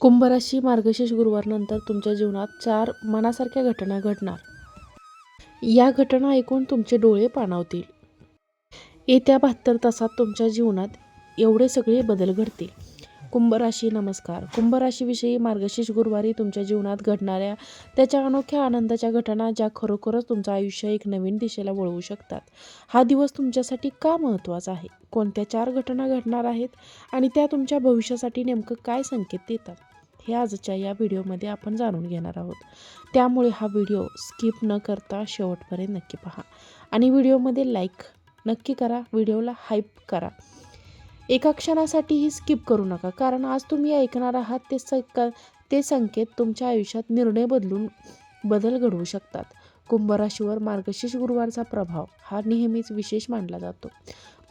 कुंभ राशी मार्गशीर्ष गुरुवारनंतर तुमच्या जीवनात 4 मनासारख्या घटना घडणार. या घटना ऐकून तुमचे डोळे पाणावतील. येत्या 72 तासात तुमच्या जीवनात एवढे सगळे बदल घडतील. कुंभ राशी नमस्कार. कुंभ राशीविषयी मार्गशीर्ष गुरुवारी तुमच्या जीवनात घडणाऱ्या त्याच्या अनोख्या आनंदाच्या घटना, ज्या खरोखरच तुमचं आयुष्य एक नवीन दिशेला वळवू शकतात. हा दिवस तुमच्यासाठी का महत्त्वाचा आहे? कोणत्या 4 घटना घडणार आहेत आणि त्या तुमच्या भविष्यासाठी नेमकं काय संकेत देतात, हे आजच्या या व्हिडिओमध्ये आपण जाणून घेणार आहोत. त्यामुळे हा व्हिडिओ स्किप न करता शेवटपर्यंत नक्की पहा आणि व्हिडिओमध्ये लाईक नक्की करा, व्हिडिओला हाईप करा. एका क्षणासाठीही स्किप करू नका, कारण आज तुम्ही ऐकणार आहात ते संकेत तुमच्या आयुष्यात बदल घडवू शकतात. कुंभ राशीवर मार्गशीर्ष गुरुवारचा प्रभाव हा नेहमीच विशेष मानला जातो,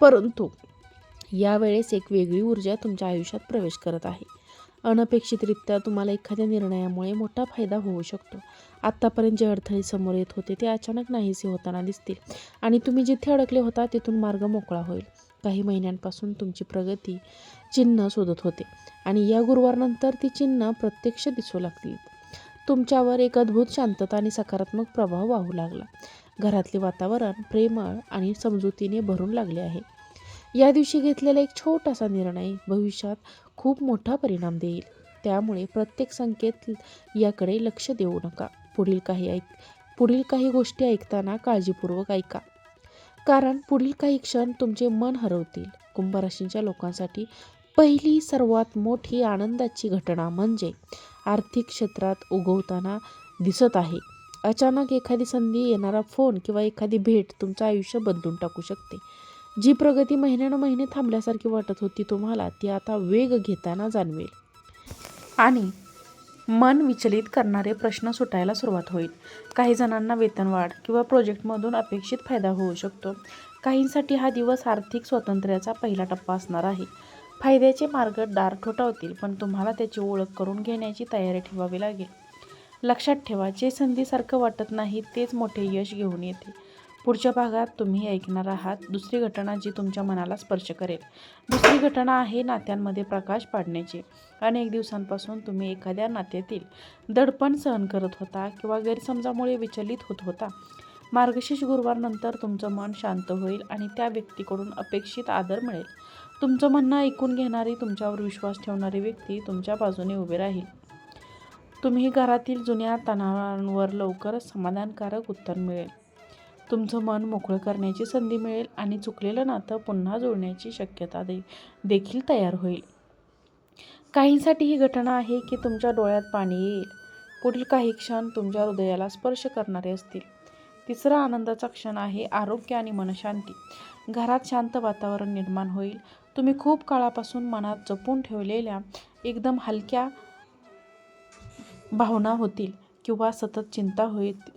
परंतु यावेळेस एक वेगळी ऊर्जा तुमच्या आयुष्यात प्रवेश करत आहे. अनपेक्षितरित्या तुम्हाला एखाद्या निर्णयामुळे मोठा फायदा होऊ शकतो. आत्तापर्यंत जे अडथळे समोर येत होते ते अचानक नाहीसे होताना दिसतील आणि तुम्ही जिथे अडकले होता तिथून मार्ग मोकळा होईल. काही महिन्यांपासून तुमची प्रगती चिन्ह शोधत होते आणि या गुरुवारनंतर ती चिन्ह प्रत्यक्ष दिसू लागली. तुमच्यावर एक अद्भुत शांतता आणि सकारात्मक प्रभाव वाहू लागला. घरातले वातावरण प्रेमळ आणि समजुतीने भरून लागले आहे. या दिवशी घेतलेला एक छोटासा निर्णय भविष्यात खूप मोठा परिणाम देईल. त्यामुळे प्रत्येक संकेत याकडे लक्ष देऊ नका. पुढील काही गोष्टी ऐकताना काळजीपूर्वक ऐका, कारण पुढील काही क्षण तुमचे मन हरवतील. कुंभ राशीच्या लोकांसाठी पहिली सर्वात मोठी आनंदाची घटना म्हणजे आर्थिक क्षेत्रात उगवताना दिसत आहे. अचानक एखादी संधी, येणारा फोन किंवा एखादी भेट तुमचं आयुष्य बदलून टाकू शकते. जी प्रगती महिन्यानुमहिने थांबल्यासारखी वाटत होती तुम्हाला, ती आता वेग घेताना जाणवेल आणि मन विचलित करणारे प्रश्न सुटायला सुरुवात होईल. काही जणांना वेतनवाढ किंवा प्रोजेक्टमधून अपेक्षित फायदा होऊ शकतो. काहींसाठी हा दिवस आर्थिक स्वातंत्र्याचा पहिला टप्पा असणार आहे. फायद्याचे मार्ग दार ठोठावतील, पण तुम्हाला त्याची ओळख करून घेण्याची तयारी ठेवावी लागेल. लक्षात ठेवा, जे संधीसारखं वाटत नाही तेच मोठे यश घेऊन येते. पुढच्या भागात तुम्ही ऐकणार आहात दुसरी घटना जी तुमच्या मनाला स्पर्श करेल. दुसरी घटना आहे नात्यांमध्ये प्रकाश पाडण्याची. अनेक दिवसांपासून तुम्ही एखाद्या नात्यातील दडपण सहन करत होता किंवा गैरसमजामुळे विचलित होत होता. मार्गशीर्ष गुरुवारनंतर तुमचं मन शांत होईल आणि त्या व्यक्तीकडून अपेक्षित आदर मिळेल. तुमचं म्हणणं ऐकून घेणारी, तुमच्यावर विश्वास ठेवणारी व्यक्ती तुमच्या बाजूने उभी राहील. तुम्ही घरातील जुन्या तणावांवर लवकरच समाधानकारक उत्तर मिळेल. तुमचं मन मोकळं करण्याची संधी मिळेल आणि चुकलेलं नातं पुन्हा जोडण्याची शक्यता देखील तयार होईल. काहींसाठी ही घटना आहे की तुमच्या डोळ्यात पाणी येईल. पुढील काही क्षण तुमच्या हृदयाला स्पर्श करणारे असतील. तिसरा आनंदाचा क्षण आहे आरोग्य आणि मनशांती. घरात शांत वातावरण निर्माण होईल. तुम्ही खूप काळापासून मनात जपून ठेवलेल्या एकदम हलक्या भावना होतील किंवा सतत चिंता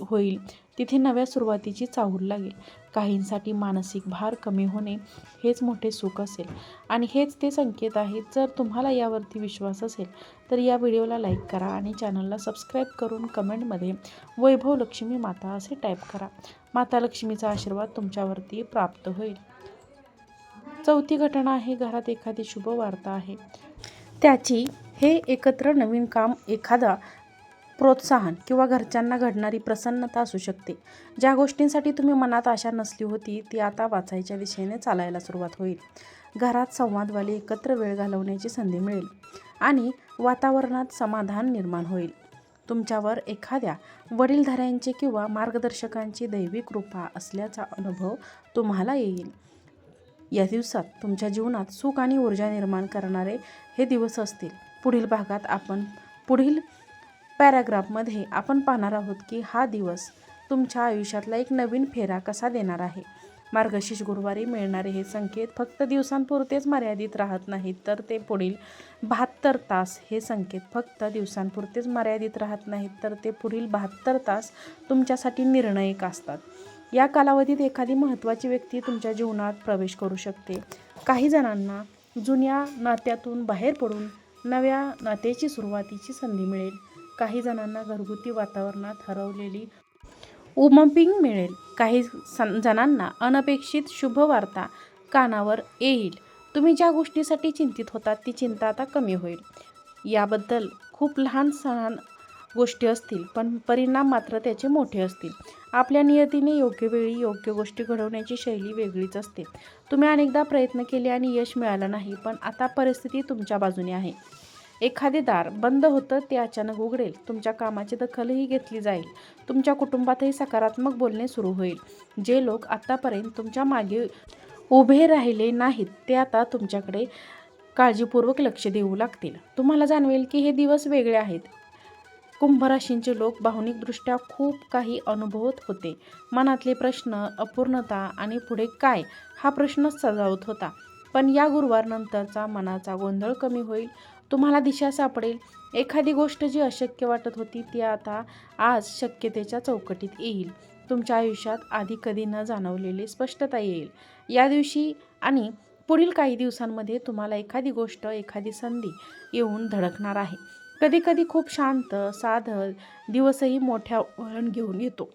होईल तिथे नव्या सुरुवातीची चाहूल लागेल. काहींसाठी मानसिक भार कमी होणे हेच मोठे सुख असेल आणि हेच ते संकेत आहेत. जर तुम्हाला यावरती विश्वास असेल तर या व्हिडिओला लाईक करा आणि चॅनलला सबस्क्राईब करून कमेंटमध्ये वैभव लक्ष्मी माता असे टाईप करा. माता लक्ष्मीचा आशीर्वाद तुमच्यावरती प्राप्त होईल. चौथी घटना आहे घरात एखादी शुभ वार्ता आहे. त्याची हे एकत्र नवीन काम, एखादा प्रोत्साहन किंवा घरच्यांना घडणारी प्रसन्नता असू शकते. ज्या गोष्टींसाठी तुम्ही मनात आशा नसली होती ती आता वाचायच्या दिशेने चालायला सुरुवात होईल. घरात संवादवाली एकत्र वेळ घालवण्याची संधी मिळेल आणि वातावरणात समाधान निर्माण होईल. तुमच्यावर एखाद्या वडीलधाऱ्यांचे किंवा मार्गदर्शकांची दैवी कृपा असल्याचा अनुभव तुम्हाला येईल. या दिवसात तुमच्या जीवनात सुख आणि ऊर्जा निर्माण करणारे हे दिवस असतील. पुढील पॅराग्राफमध्ये आपण पाहणार आहोत की हा दिवस तुमच्या आयुष्यातला एक नवीन फेरा कसा देणार आहे. मार्गशीर्ष गुरुवारी मिळणारे हे संकेत फक्त दिवसांपुरतेच मर्यादित राहत नाहीत, तर ते पुढील 72 तास तुमच्यासाठी निर्णायक असतात. या कालावधीत एखादी महत्त्वाची व्यक्ती तुमच्या जीवनात प्रवेश करू शकते. काही जणांना जुन्या नात्यातून बाहेर पडून नव्या नात्याची सुरुवातीची संधी मिळेल. काही जणांना घरगुती वातावरणात हरवलेली उमंग मिळेल. काही जणांना अनपेक्षित शुभ वार्ता कानावर येईल. तुम्ही ज्या गोष्टीसाठी चिंतित होतात ती चिंता आता कमी होईल. याबद्दल खूप लहान सहान गोष्टी असतील, पण परिणाम मात्र त्याचे मोठे असतील. आपल्या नियतीने योग्य वेळी योग्य गोष्टी घडवण्याची शैली वेगळीच असते. तुम्ही अनेकदा प्रयत्न केले आणि यश मिळालं नाही, पण आता परिस्थिती तुमच्या बाजूने आहे. एखादे दार बंद होतं ते अचानक उघडेल. तुमच्या कामाची दखलही घेतली जाईल. तुमच्या कुटुंबातही सकारात्मक बोलणे सुरू होईल. जे लोक आतापर्यंत तुमच्या मागे उभे राहिले नाहीत ते आता तुमच्याकडे काळजीपूर्वक लक्ष देऊ लागतील. तुम्हाला जाणवेल की हे दिवस वेगळे आहेत. कुंभ राशींचे लोक भावनिकदृष्ट्या खूप काही अनुभवत होते. मनातले प्रश्न, अपूर्णता आणि पुढे काय हा प्रश्नच सजावत होता. पण या गुरुवारनंतरचा मनाचा गोंधळ कमी होईल. तुम्हाला दिशा सापडेल. एखादी गोष्ट जी अशक्य वाटत होती ती आता आज शक्यतेच्या चौकटीत येईल. तुमच्या आयुष्यात आधी कधी न जाणवलेली स्पष्टता येईल. या दिवशी आणि पुढील काही दिवसांमध्ये तुम्हाला एखादी गोष्ट, एखादी संधी येऊन धडकणार आहे. कधीकधी खूप शांत, साधं दिवसही मोठ्या वळण घेऊन येतो.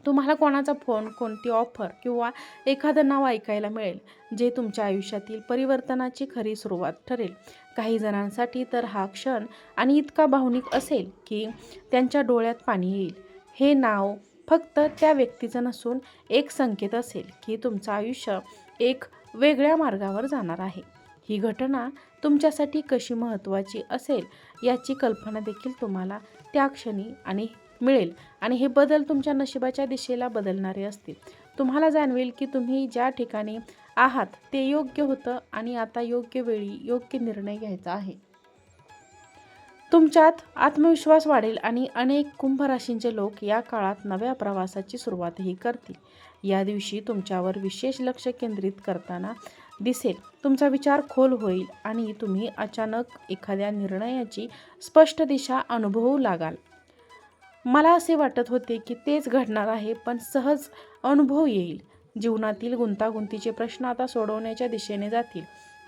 तुम्हाला कोणाचा फोन, कोणती ऑफर किंवा एखादं नाव ऐकायला मिळेल, जे तुमच्या आयुष्यातील परिवर्तनाची खरी सुरुवात ठरेल. काही जणांसाठी तर हा क्षण आणि इतका भावनिक असेल की त्यांच्या डोळ्यात पाणी येईल. हे नाव फक्त त्या व्यक्तीचं नसून एक संकेत असेल की तुमचं आयुष्य एक वेगळ्या मार्गावर जाणार आहे. ही घटना तुमच्यासाठी कशी महत्त्वाची असेल याची कल्पना देखील तुम्हाला त्या क्षणी आणि मिळेल आणि हे बदल तुमच्या नशिबाच्या दिशेला बदलणारे असतील. तुम्हाला जाणवेल की तुम्ही ज्या ठिकाणी आहात ते योग्य होतं आणि आता योग्य वेळी योग्य निर्णय घ्यायचा आहे. तुमच्यात आत्मविश्वास वाढेल आणि अनेक कुंभ राशींचे लोक या काळात नव्या प्रवासाची सुरुवातही करतील. या दिवशी तुमच्यावर विशेष लक्ष केंद्रित करताना दिसेल. तुमचा विचार खोल होईल आणि तुम्ही अचानक एखाद्या निर्णयाची स्पष्ट दिशा अनुभवू लागाल. मला असे वाटत होते की तेच घडणार आहे, पण सहज अनुभव येईल. जीवनातील गुंतागुंतीचे प्रश्न आता सोडवण्याच्या दिशेने जातील.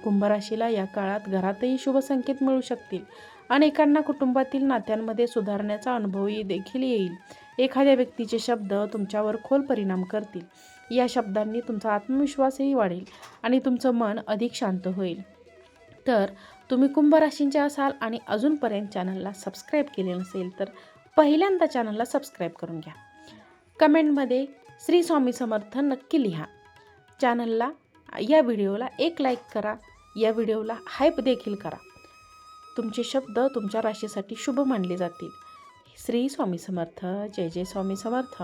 कुंभ राशीला या काळात घरातही शुभ संकेत मिळू शकतील. अनेकांना कुटुंबातील नात्यांमध्ये सुधारण्याचा अनुभवही देखील येईल. एखाद्या व्यक्तीचे शब्द तुमच्यावर खोल परिणाम करतील. या शब्दांनी तुमचा आत्मविश्वासही वाढेल आणि तुमचं मन अधिक शांत होईल. तर तुम्ही कुंभ राशींचे असाल आणि अजूनपर्यंत चॅनलला सबस्क्राईब केले नसेल तर पहिल्यांदा चॅनलला सबस्क्राईब करून घ्या. कमेंटमध्ये श्री स्वामी समर्थ नक्की लिहा. चॅनलला या व्हिडिओला एक लाईक करा. या व्हिडिओला हाईप देखील करा. तुमचे शब्द तुमच्या राशीसाठी शुभ मानले जातील. श्री स्वामी समर्थ. जय जय स्वामी समर्थ.